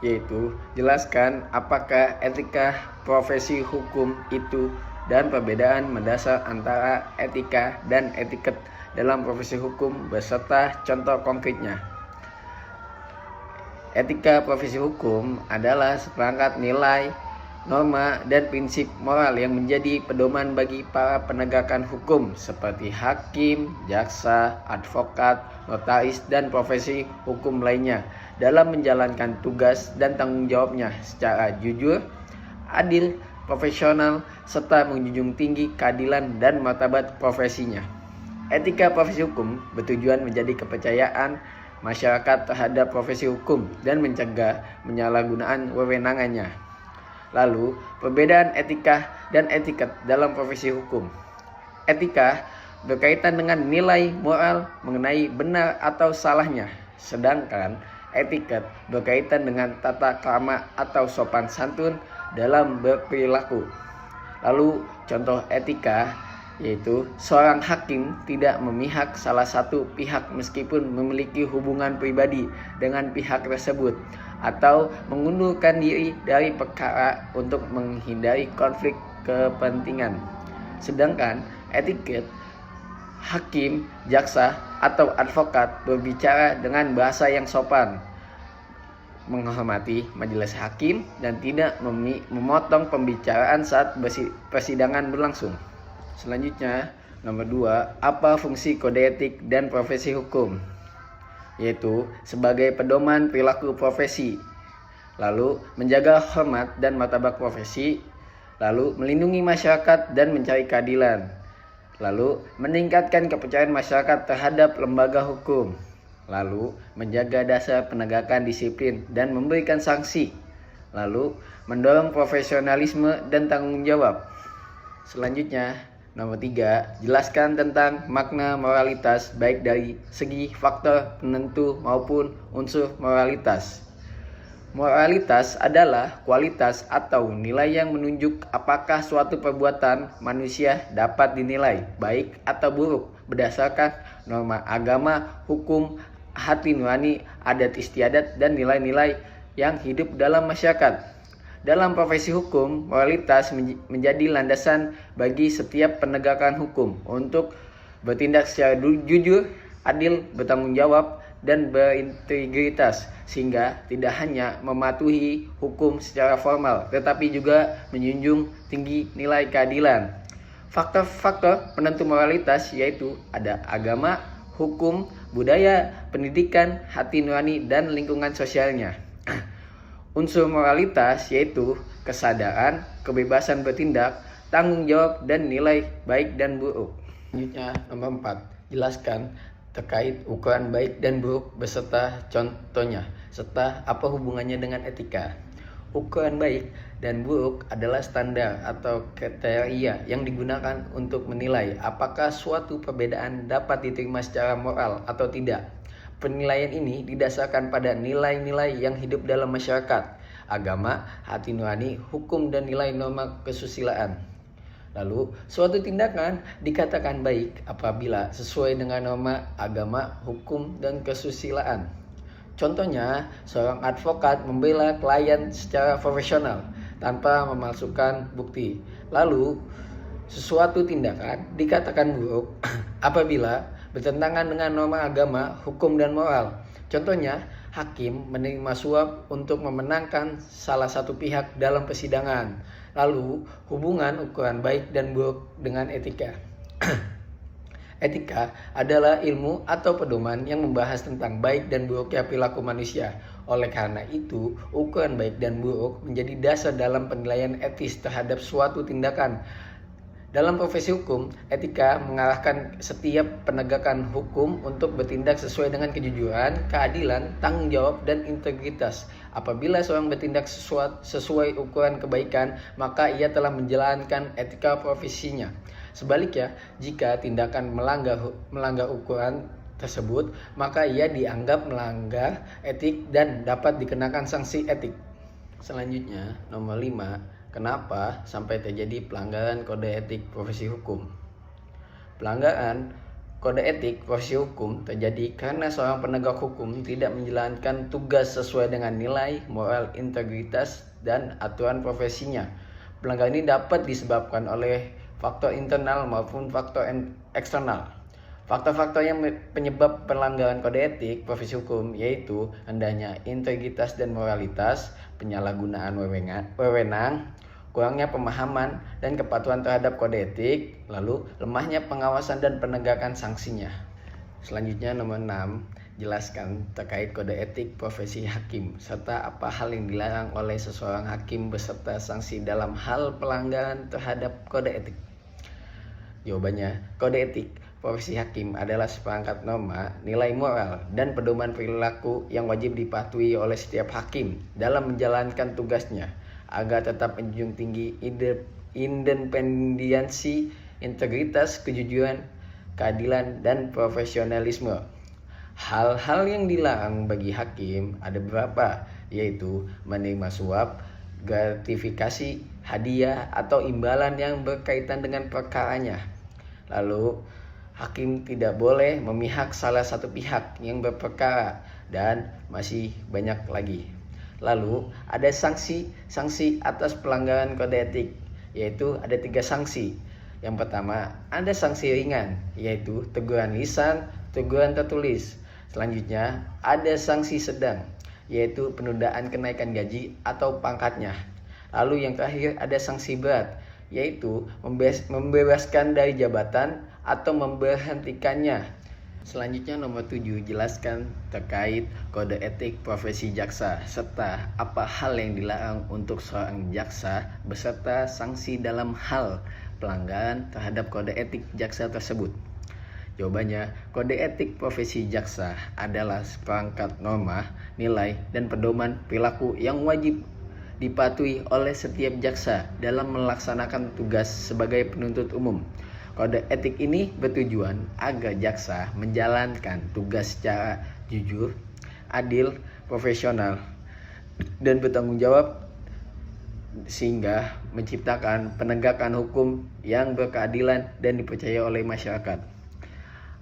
yaitu jelaskan apakah etika profesi hukum itu dan perbedaan mendasar antara etika dan etiket dalam profesi hukum beserta contoh konkretnya. Etika profesi hukum adalah seperangkat nilai, norma, dan prinsip moral yang menjadi pedoman bagi para penegakan hukum seperti hakim, jaksa, advokat, notaris, dan profesi hukum lainnya dalam menjalankan tugas dan tanggung jawabnya secara jujur, adil, profesional, serta menjunjung tinggi keadilan dan martabat profesinya. Etika profesi hukum bertujuan menjadi kepercayaan masyarakat terhadap profesi hukum dan mencegah penyalahgunaan wewenangannya. Lalu, perbedaan etika dan etiket dalam profesi hukum. Etika berkaitan dengan nilai moral mengenai benar atau salahnya, sedangkan etiket berkaitan dengan tata krama atau sopan santun dalam berperilaku. Lalu contoh etika yaitu seorang hakim tidak memihak salah satu pihak meskipun memiliki hubungan pribadi dengan pihak tersebut atau mengundurkan diri dari perkara untuk menghindari konflik kepentingan. Sedangkan etiket hakim, jaksa, atau advokat berbicara dengan bahasa yang sopan, menghormati majelis hakim, dan tidak memotong pembicaraan saat persidangan berlangsung. Selanjutnya, nomor 2, apa fungsi kode etik dan profesi hukum? Yaitu sebagai pedoman perilaku profesi, lalu menjaga hormat dan martabat profesi, lalu melindungi masyarakat dan mencari keadilan, lalu meningkatkan kepercayaan masyarakat terhadap lembaga hukum, lalu menjaga dasar penegakan disiplin dan memberikan sanksi, lalu mendorong profesionalisme dan tanggung jawab. Selanjutnya, nomor 3, jelaskan tentang makna moralitas baik dari segi faktor penentu maupun unsur moralitas. Moralitas adalah kualitas atau nilai yang menunjuk apakah suatu perbuatan manusia dapat dinilai baik atau buruk berdasarkan norma agama, hukum, hati nurani, adat istiadat, dan nilai-nilai yang hidup dalam masyarakat. Dalam profesi hukum, moralitas menjadi landasan bagi setiap penegakan hukum untuk bertindak secara jujur, adil, bertanggung jawab, dan berintegritas, sehingga tidak hanya mematuhi hukum secara formal, tetapi juga menjunjung tinggi nilai keadilan. Faktor-faktor penentu moralitas yaitu ada agama, hukum, budaya, pendidikan, hati nurani, dan lingkungan sosialnya. Unsur moralitas yaitu kesadaran, kebebasan bertindak, tanggung jawab, dan nilai baik dan buruk. Selanjutnya, nomor 4, jelaskan terkait ukuran baik dan buruk beserta contohnya, serta apa hubungannya dengan etika. Ukuran baik dan buruk adalah standar atau kriteria yang digunakan untuk menilai apakah suatu perbedaan dapat diterima secara moral atau tidak. Penilaian ini didasarkan pada nilai-nilai yang hidup dalam masyarakat, agama, hati nurani, hukum, dan nilai norma kesusilaan. Lalu, suatu tindakan dikatakan baik apabila sesuai dengan norma agama, hukum, dan kesusilaan. Contohnya, seorang advokat membela klien secara profesional tanpa memalsukan bukti. Lalu, sesuatu tindakan dikatakan buruk apabila bertentangan dengan norma agama, hukum, dan moral. Contohnya, hakim menerima suap untuk memenangkan salah satu pihak dalam persidangan. Lalu, hubungan ukuran baik dan buruk dengan etika. Etika adalah ilmu atau pedoman yang membahas tentang baik dan buruknya perilaku manusia. Oleh karena itu, ukuran baik dan buruk menjadi dasar dalam penilaian etis terhadap suatu tindakan. Dalam profesi hukum, etika mengarahkan setiap penegakan hukum untuk bertindak sesuai dengan kejujuran, keadilan, tanggung jawab, dan integritas. Apabila seorang bertindak sesuai ukuran kebaikan, maka ia telah menjalankan etika profesinya. Sebaliknya, jika tindakan melanggar ukuran tersebut, maka ia dianggap melanggar etik dan dapat dikenakan sanksi etik. Selanjutnya, nomor 5. Kenapa sampai terjadi pelanggaran kode etik profesi hukum? Pelanggaran Kode etik profesi hukum terjadi karena seorang penegak hukum tidak menjalankan tugas sesuai dengan nilai, moral, integritas, dan aturan profesinya. Pelanggaran ini dapat disebabkan oleh faktor internal maupun faktor eksternal. Faktor-faktor yang penyebab pelanggaran kode etik profesi hukum yaitu rendahnya integritas dan moralitas, penyalahgunaan wewenang, kurangnya pemahaman dan kepatuhan terhadap kode etik, lalu lemahnya pengawasan dan penegakan sanksinya. Selanjutnya nomor 6, jelaskan terkait kode etik profesi hakim serta apa hal yang dilarang oleh seseorang hakim beserta sanksi dalam hal pelanggaran terhadap kode etik. Jawabannya, kode etik profesi hakim adalah seperangkat norma, nilai moral, dan pedoman perilaku yang wajib dipatuhi oleh setiap hakim dalam menjalankan tugasnya agar tetap menjunjung tinggi independensi, integritas, kejujuran, keadilan, dan profesionalisme. Hal-hal yang dilarang bagi hakim ada beberapa, yaitu menerima suap, gratifikasi, hadiah, atau imbalan yang berkaitan dengan perkaranya. Lalu, hakim tidak boleh memihak salah satu pihak yang berperkara, dan masih banyak lagi. Lalu ada sanksi atas pelanggaran kode etik, yaitu ada 3 sanksi. Yang pertama ada sanksi ringan, yaitu teguran lisan, teguran tertulis. Selanjutnya ada sanksi sedang, yaitu penundaan kenaikan gaji atau pangkatnya. Lalu yang terakhir ada sanksi berat, yaitu membebaskan dari jabatan atau memberhentikannya. Selanjutnya nomor 7, jelaskan terkait kode etik profesi jaksa serta apa hal yang dilarang untuk seorang jaksa beserta sanksi dalam hal pelanggaran terhadap kode etik jaksa tersebut. Jawabannya, kode etik profesi jaksa adalah seperangkat norma, nilai, dan pedoman perilaku yang wajib dipatuhi oleh setiap jaksa dalam melaksanakan tugas sebagai penuntut umum. Kode etik ini bertujuan agar jaksa menjalankan tugas secara jujur, adil, profesional, dan bertanggung jawab sehingga menciptakan penegakan hukum yang berkeadilan dan dipercaya oleh masyarakat.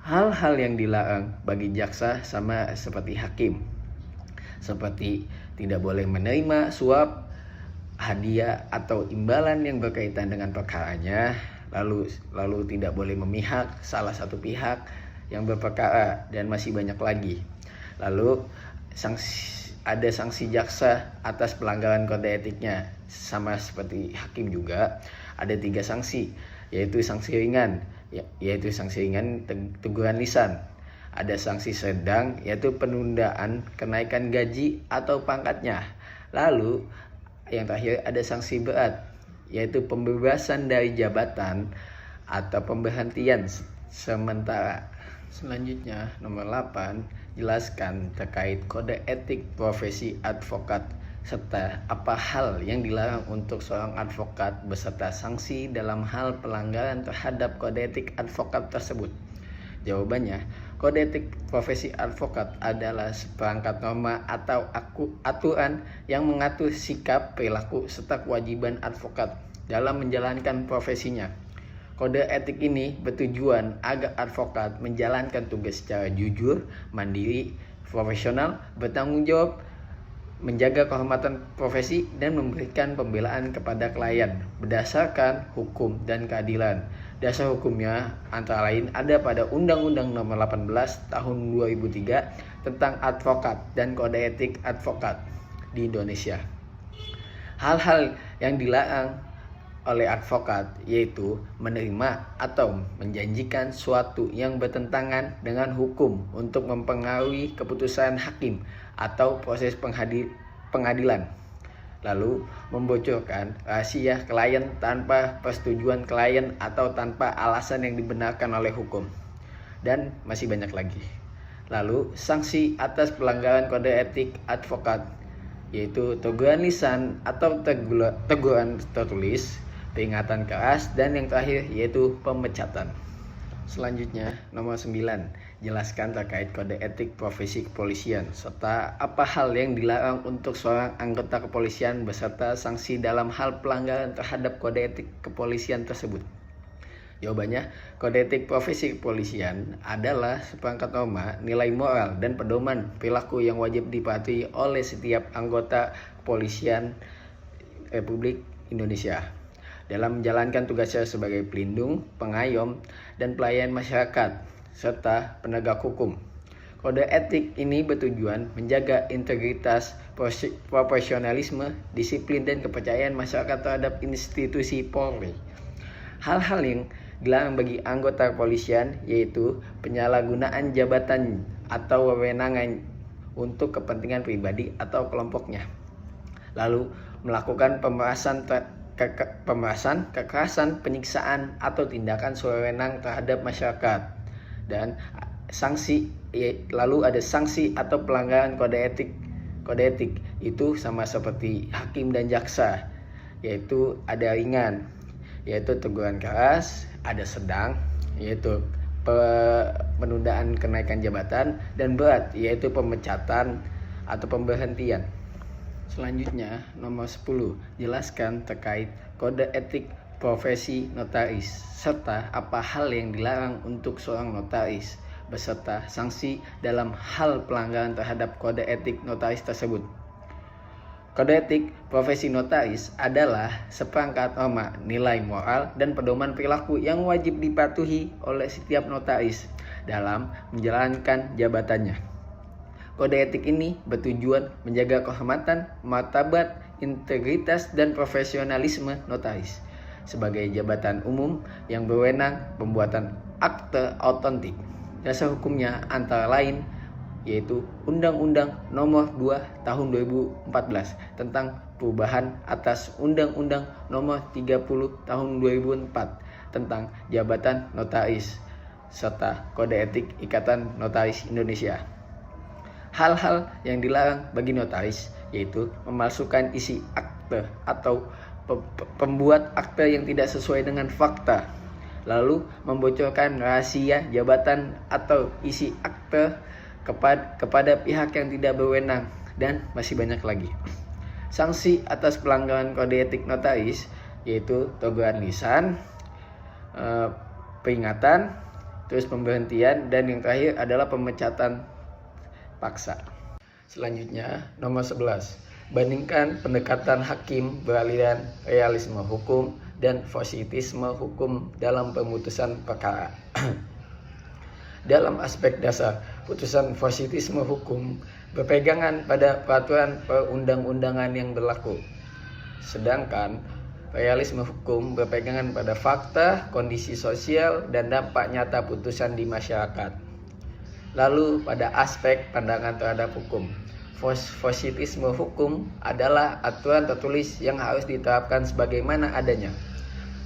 Hal-hal yang dilarang bagi jaksa sama seperti hakim, seperti tidak boleh menerima suap, hadiah, atau imbalan yang berkaitan dengan perkaranya. Lalu tidak boleh memihak salah satu pihak yang berperkara, dan masih banyak lagi. Lalu ada sanksi jaksa atas pelanggaran kode etiknya, sama seperti hakim juga ada 3 sanksi, yaitu sanksi ringan, teguran lisan. Ada sanksi sedang, yaitu penundaan kenaikan gaji atau pangkatnya. Lalu yang terakhir ada sanksi berat, yaitu pembebasan dari jabatan atau pemberhentian sementara. Selanjutnya nomor 8, jelaskan terkait kode etik profesi advokat serta apa hal yang dilarang untuk seorang advokat beserta sanksi dalam hal pelanggaran terhadap kode etik advokat tersebut. Jawabannya, kode etik profesi advokat adalah seperangkat norma atau aturan yang mengatur sikap, perilaku, serta kewajiban advokat dalam menjalankan profesinya. Kode etik ini bertujuan agar advokat menjalankan tugas secara jujur, mandiri, profesional, bertanggung jawab, menjaga kehormatan profesi, dan memberikan pembelaan kepada klien berdasarkan hukum dan keadilan. Dasar hukumnya antara lain ada pada Undang-Undang Nomor 18 Tahun 2003 tentang advokat dan kode etik advokat di Indonesia. Hal-hal yang dilarang oleh advokat yaitu menerima atau menjanjikan suatu yang bertentangan dengan hukum untuk mempengaruhi keputusan hakim atau proses pengadilan, lalu membocorkan rahasia klien tanpa persetujuan klien atau tanpa alasan yang dibenarkan oleh hukum, dan masih banyak lagi. Lalu sanksi atas pelanggaran kode etik advokat yaitu teguran lisan atau teguran tertulis, peringatan keras, dan yang terakhir yaitu pemecatan. Selanjutnya nomor 9, jelaskan terkait kode etik profesi kepolisian serta apa hal yang dilarang untuk seorang anggota kepolisian beserta sanksi dalam hal pelanggaran terhadap kode etik kepolisian tersebut. Jawabannya, kode etik profesi kepolisian adalah seperangkat norma, nilai moral, dan pedoman perilaku yang wajib dipatuhi oleh setiap anggota kepolisian Republik Indonesia dalam menjalankan tugasnya sebagai pelindung, pengayom, dan pelayan masyarakat, serta penegak hukum. Kode etik ini bertujuan menjaga integritas, profesionalisme, disiplin, dan kepercayaan masyarakat terhadap institusi Polri. Hal-hal yang dilarang bagi anggota kepolisian yaitu penyalahgunaan jabatan atau wewenangan untuk kepentingan pribadi atau kelompoknya. Lalu melakukan pemerasan, kekerasan, penyiksaan, atau tindakan sewenang terhadap masyarakat. Dan lalu ada sanksi atau pelanggaran kode etik. Kode etik itu sama seperti hakim dan jaksa, yaitu ada ringan, yaitu teguran keras, ada sedang, yaitu penundaan kenaikan jabatan, dan berat, yaitu pemecatan atau pemberhentian. Selanjutnya, nomor 10, jelaskan terkait kode etik profesi notaris, serta apa hal yang dilarang untuk seorang notaris, beserta sanksi dalam hal pelanggaran terhadap kode etik notaris tersebut. Kode etik profesi notaris adalah seperangkat norma, nilai moral, dan pedoman perilaku yang wajib dipatuhi oleh setiap notaris dalam menjalankan jabatannya. Kode etik ini bertujuan menjaga kehormatan, martabat, integritas, dan profesionalisme notaris sebagai jabatan umum yang berwenang pembuatan akte autentik. Dasar hukumnya antara lain yaitu Undang-Undang Nomor 2 Tahun 2014 tentang perubahan atas Undang-Undang Nomor 30 Tahun 2004 tentang jabatan notaris serta Kode Etik Ikatan Notaris Indonesia. Hal-hal yang dilarang bagi notaris yaitu memalsukan isi akte atau pembuat akte yang tidak sesuai dengan fakta, lalu membocorkan rahasia jabatan atau isi akte kepada pihak yang tidak berwenang, dan masih banyak lagi. Sanksi atas pelanggaran kode etik notaris yaitu teguran lisan, peringatan, terus pemberhentian, dan yang terakhir adalah pemecatan paksa. Selanjutnya, nomor 11. Bandingkan pendekatan hakim beraliran realisme hukum dan positisme hukum dalam pemutusan perkara. Dalam aspek dasar, putusan positisme hukum berpegangan pada peraturan perundang-undangan yang berlaku. Sedangkan realisme hukum berpegangan pada fakta, kondisi sosial, dan dampak nyata putusan di masyarakat. Lalu pada aspek pandangan terhadap hukum, positisme hukum adalah aturan tertulis yang harus diterapkan sebagaimana adanya.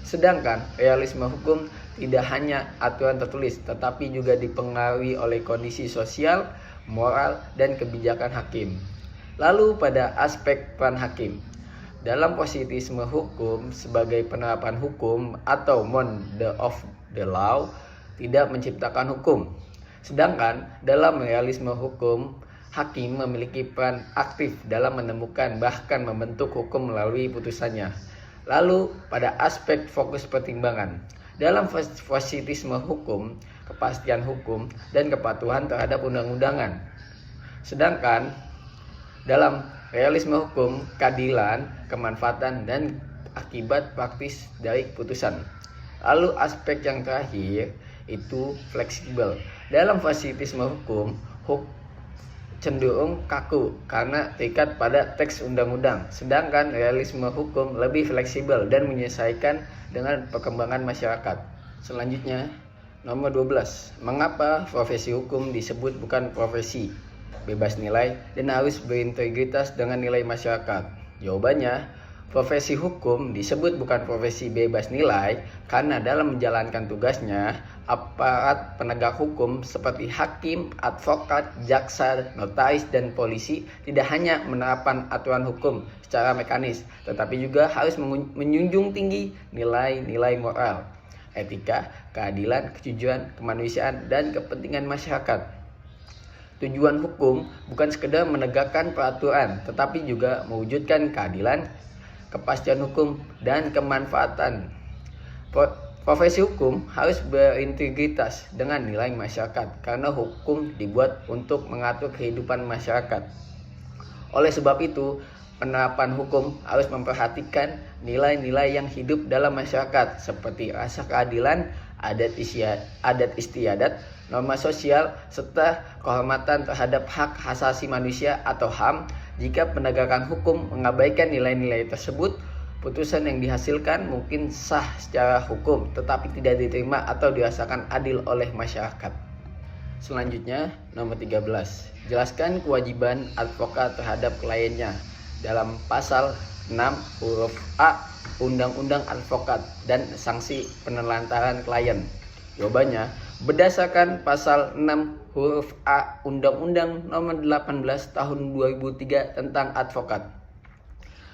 Sedangkan realisme hukum tidak hanya aturan tertulis, tetapi juga dipengaruhi oleh kondisi sosial, moral, dan kebijakan hakim. Lalu pada aspek peran hakim, dalam positisme hukum sebagai penerapan hukum atau mode of the law tidak menciptakan hukum. Sedangkan dalam realisme hukum, hakim memiliki peran aktif dalam menemukan bahkan membentuk hukum melalui putusannya. Lalu pada aspek fokus pertimbangan, dalam positisme hukum, kepastian hukum, dan kepatuhan terhadap undang-undangan. Sedangkan dalam realisme hukum, keadilan, kemanfaatan, dan akibat praktis dari putusan. Lalu aspek yang terakhir itu fleksibel. Dalam positisme hukum, cenderung kaku karena terikat pada teks undang-undang. Sedangkan realisme hukum lebih fleksibel dan menyesuaikan dengan perkembangan masyarakat. Selanjutnya, nomor 12. Mengapa profesi hukum disebut bukan profesi bebas nilai dan harus berintegritas dengan nilai masyarakat? Jawabannya, profesi hukum disebut bukan profesi bebas nilai karena dalam menjalankan tugasnya, aparat penegak hukum seperti hakim, advokat, jaksa, notaris, dan polisi tidak hanya menerapkan aturan hukum secara mekanis, tetapi juga harus menjunjung tinggi nilai-nilai moral, etika, keadilan, kejujuran, kemanusiaan, dan kepentingan masyarakat. Tujuan hukum bukan sekedar menegakkan peraturan, tetapi juga mewujudkan keadilan, kepastian hukum, dan kemanfaatan. Profesi hukum harus berintegritas dengan nilai masyarakat karena hukum dibuat untuk mengatur kehidupan masyarakat. Oleh sebab itu, penerapan hukum harus memperhatikan nilai-nilai yang hidup dalam masyarakat seperti rasa keadilan, adat istiadat, norma sosial, serta kehormatan terhadap hak asasi manusia atau HAM. Jika penegakan hukum mengabaikan nilai-nilai tersebut, putusan yang dihasilkan mungkin sah secara hukum tetapi tidak diterima atau dirasakan adil oleh masyarakat. Selanjutnya, nomor 13. Jelaskan kewajiban advokat terhadap kliennya dalam pasal 6 huruf A Undang-Undang Advokat dan sanksi penelantaran klien. Jawabannya, berdasarkan pasal 6 huruf A Undang-Undang Nomor 18 Tahun 2003 tentang advokat,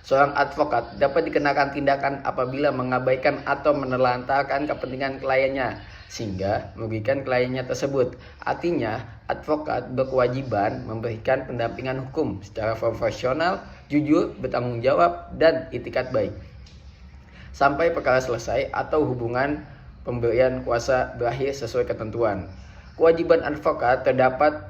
seorang advokat dapat dikenakan tindakan apabila mengabaikan atau menelantarkan kepentingan kliennya sehingga merugikan kliennya tersebut. Artinya, advokat berkewajiban memberikan pendampingan hukum secara profesional, jujur, bertanggung jawab, dan itikat baik sampai perkara selesai atau hubungan pemberian kuasa berakhir sesuai ketentuan. Kewajiban advokat terdapat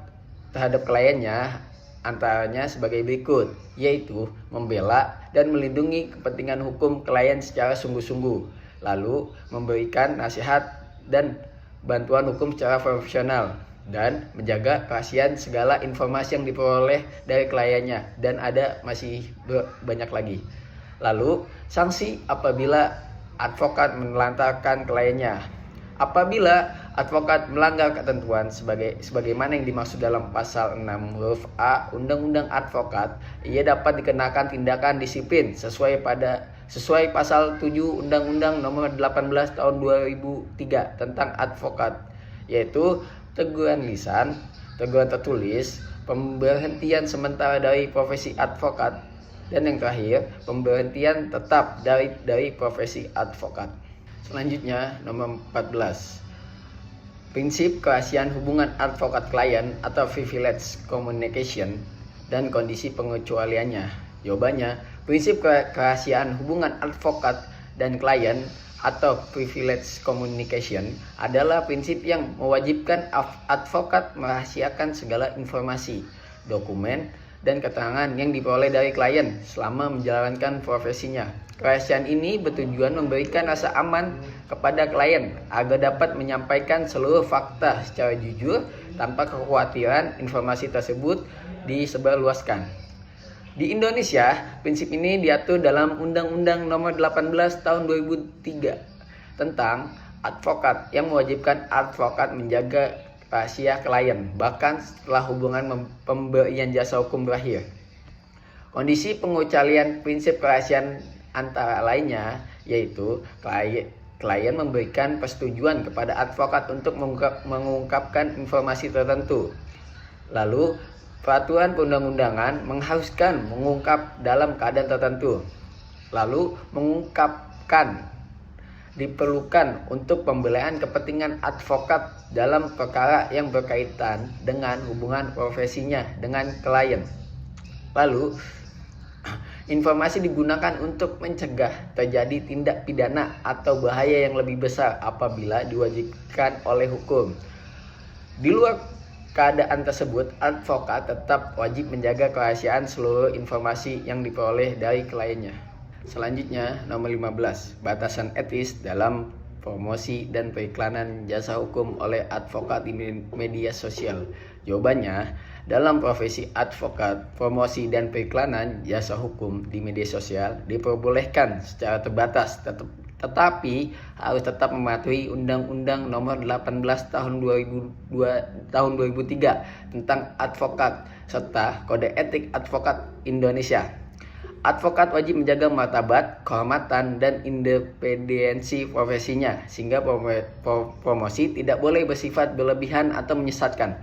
terhadap kliennya antaranya sebagai berikut, yaitu membela dan melindungi kepentingan hukum klien secara sungguh-sungguh, lalu memberikan nasihat dan bantuan hukum secara profesional, dan menjaga kerahasiaan segala informasi yang diperoleh dari kliennya, dan ada masih banyak lagi. Lalu, sanksi apabila advokat menelantarkan kliennya. Apabila advokat melanggar ketentuan sebagaimana yang dimaksud dalam pasal 6 huruf A Undang-Undang Advokat, ia dapat dikenakan tindakan disiplin sesuai pasal 7 Undang-Undang Nomor 18 Tahun 2003 tentang advokat, yaitu teguran lisan, teguran tertulis, pemberhentian sementara dari profesi advokat, dan yang terakhir, pemberhentian tetap dari profesi advokat. Selanjutnya, nomor 14. Prinsip kerahasiaan hubungan advokat klien atau privilege communication dan kondisi pengecualiannya. Jawabannya, prinsip kerahasiaan hubungan advokat dan klien atau privilege communication adalah prinsip yang mewajibkan advokat merahasiakan segala informasi, dokumen, dan keterangan yang diperoleh dari klien selama menjalankan profesinya. Kerahasiaan ini bertujuan memberikan rasa aman kepada klien agar dapat menyampaikan seluruh fakta secara jujur tanpa kekhawatiran informasi tersebut disebarluaskan. Di Indonesia, prinsip ini diatur dalam Undang-Undang Nomor 18 Tahun 2003 tentang advokat yang mewajibkan advokat menjaga rahasia klien bahkan setelah hubungan pemberian jasa hukum berakhir. Kondisi pengecualian prinsip kerahasiaan antara lainnya yaitu klien memberikan persetujuan kepada advokat untuk mengungkapkan informasi tertentu. Lalu, peraturan perundang-undangan mengharuskan mengungkap dalam keadaan tertentu. Lalu, mengungkapkan diperlukan untuk pembelaan kepentingan advokat dalam perkara yang berkaitan dengan hubungan profesinya dengan klien. Lalu, informasi digunakan untuk mencegah terjadi tindak pidana atau bahaya yang lebih besar apabila diwajibkan oleh hukum. Di luar keadaan tersebut, advokat tetap wajib menjaga kerahasiaan seluruh informasi yang diperoleh dari kliennya. Selanjutnya, nomor 15, batasan etis dalam promosi dan periklanan jasa hukum oleh advokat di media sosial. Jawabannya, dalam profesi advokat, promosi dan periklanan jasa hukum di media sosial diperbolehkan secara terbatas, tetapi harus tetap mematuhi Undang-Undang Nomor 18 Tahun 2003 tentang advokat serta Kode Etik Advokat Indonesia. Advokat wajib menjaga martabat, kehormatan, dan independensi profesinya, sehingga promosi tidak boleh bersifat berlebihan atau menyesatkan.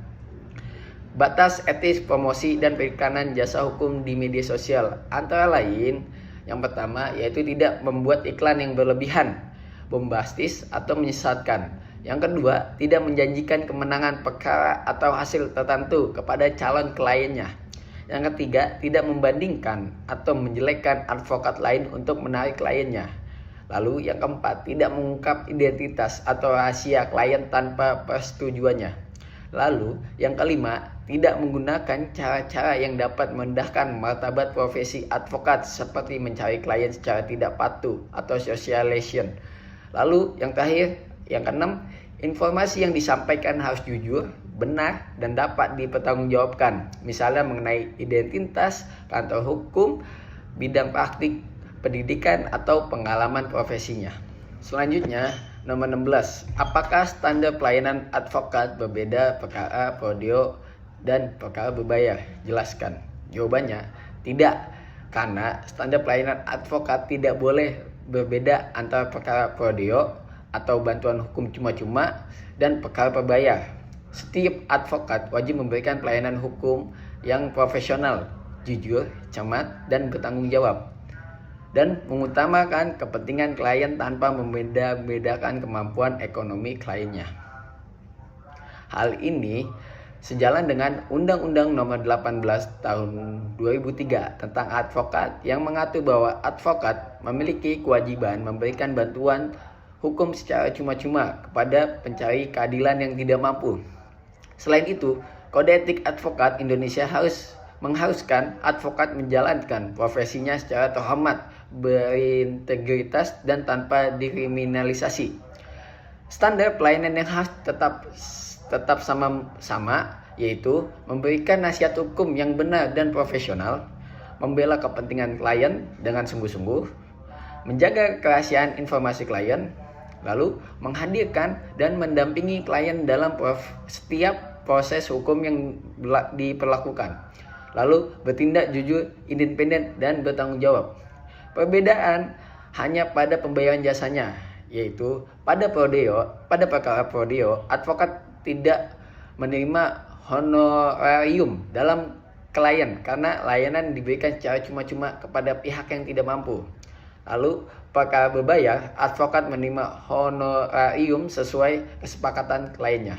Batas etis promosi dan periklanan jasa hukum di media sosial antara lain, yang pertama yaitu tidak membuat iklan yang berlebihan, bombastis, atau menyesatkan. Yang kedua, tidak menjanjikan kemenangan perkara atau hasil tertentu kepada calon kliennya. Yang ketiga, tidak membandingkan atau menjelekkan advokat lain untuk menarik kliennya. Lalu yang keempat, tidak mengungkap identitas atau rahasia klien tanpa persetujuannya. Lalu yang kelima, tidak menggunakan cara-cara yang dapat merendahkan martabat profesi advokat seperti mencari klien secara tidak patuh atau socialization. Lalu yang terakhir, yang keenam, informasi yang disampaikan harus jujur, benar, dan dapat dipertanggungjawabkan. Misalnya mengenai identitas, kantor hukum, bidang praktik, pendidikan, atau pengalaman profesinya. Selanjutnya, nomor 16. Apakah standar pelayanan advokat berbeda perkara prodeo dan perkara berbayar? Jelaskan. Jawabannya, tidak. Karena standar pelayanan advokat tidak boleh berbeda antara perkara prodeo atau bantuan hukum cuma-cuma dan perkara berbayar. Setiap advokat wajib memberikan pelayanan hukum yang profesional, jujur, cermat, dan bertanggung jawab, dan mengutamakan kepentingan klien tanpa membeda-bedakan kemampuan ekonomi kliennya. Hal ini sejalan dengan Undang-Undang Nomor 18 Tahun 2003 tentang advokat yang mengatur bahwa advokat memiliki kewajiban memberikan bantuan hukum secara cuma-cuma kepada pencari keadilan yang tidak mampu. Selain itu, Kode Etik Advokat Indonesia mengharuskan advokat menjalankan profesinya secara terhormat, berintegritas, dan tanpa dikriminalisasi. Standar pelayanan yang harus tetap sama, yaitu memberikan nasihat hukum yang benar dan profesional, membela kepentingan klien dengan sungguh-sungguh, menjaga kerahasiaan informasi klien, lalu menghadirkan dan mendampingi klien dalam setiap proses hukum yang diperlakukan, lalu bertindak jujur, independen, dan bertanggung jawab. Perbedaan hanya pada pembayaran jasanya, yaitu pada perkara prodeo, advokat tidak menerima honorarium dalam klien karena layanan diberikan secara cuma-cuma kepada pihak yang tidak mampu. Lalu perkara berbayar, advokat menerima honorarium sesuai kesepakatan kliennya.